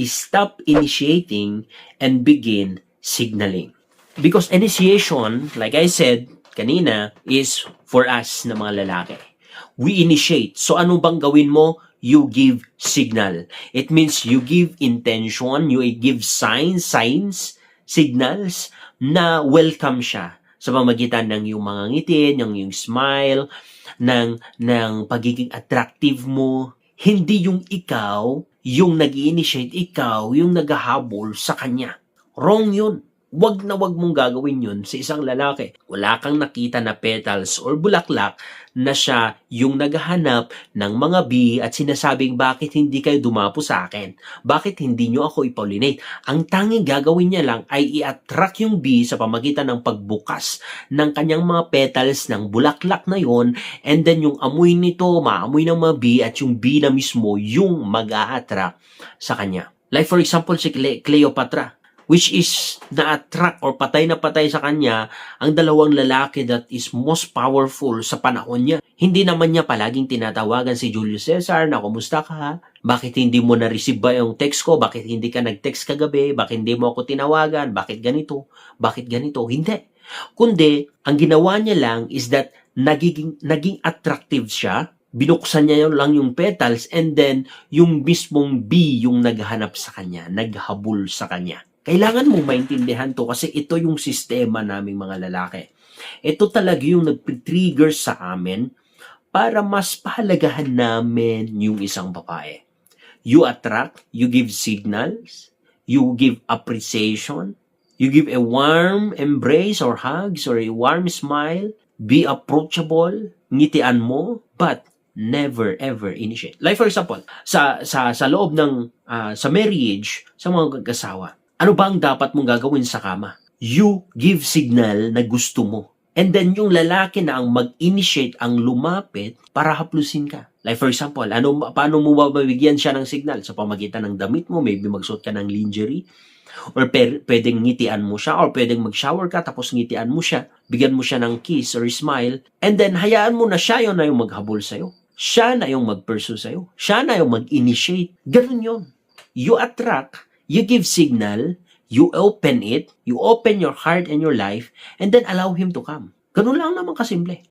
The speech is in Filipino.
stop initiating and begin signaling. Because initiation, like I said kanina, is for us na mga lalaki. We initiate. So ano bang gawin mo? You give signal. It means you give intention, you give signs, signals na welcome siya sa pamagitan ng yung mga ngiti, ng yung smile, ng pagiging attractive mo. Hindi yung ikaw, yung nag-initiate, ikaw yung naghahabol sa kanya. Wrong yun. Wag na wag mong gagawin yun sa isang lalaki. Wala kang nakita na petals or bulaklak na siya yung naghahanap ng mga bee at sinasabing bakit hindi kayo dumapo sa akin? Bakit hindi nyo ako ipollinate? Ang tanging gagawin niya lang ay i-attract yung bee sa pamagitan ng pagbukas ng kanyang mga petals ng bulaklak na yon, and then yung amoy nito, maamoy ng mga bee at yung bee na mismo yung mag-a-attract sa kanya. Like for example si Cleopatra, which is na-attract or patay na patay sa kanya ang dalawang lalaki that is most powerful sa panahon niya. Hindi naman niya palaging tinatawagan si Julius Caesar na kumusta ka? Bakit hindi mo na-receive ba yung text ko? Bakit hindi ka nag-text kagabi? Bakit hindi mo ako tinawagan? Bakit ganito? Bakit ganito? Hindi. Kundi, ang ginawa niya lang is that naging attractive siya. Binuksan niya lang yung petals and then yung mismong bee yung naghanap sa kanya, naghabol sa kanya. Kailangan mo maintindihan to kasi ito yung sistema naming mga lalaki. Ito talaga yung nag-trigger sa amin para mas pahalagahan namin yung isang babae. You attract, you give signals, you give appreciation, you give a warm embrace or hugs or a warm smile, be approachable, ngitian mo, but never ever initiate. Like for example, sa loob ng sa marriage, sa mga mag-asawa, ano ba ang dapat mong gagawin sa kama? You give signal na gusto mo. And then yung lalaki na ang mag-initiate ang lumapit para haplusin ka. Like for example, paano mo mabibigyan siya ng signal? Sa pamagitan ng damit mo, maybe magsuot ka ng lingerie, or pwedeng ngitian mo siya, or pwedeng mag-shower ka tapos ngitian mo siya, bigyan mo siya ng kiss or smile, and then hayaan mo na siya yun na yung maghabol sa'yo. Siya na yung mag-pursue sa'yo. Siya na yung mag-initiate. Ganun yun. You attract, you give signal, you open it, you open your heart and your life, and then allow him to come. Ganun lang naman kasimple.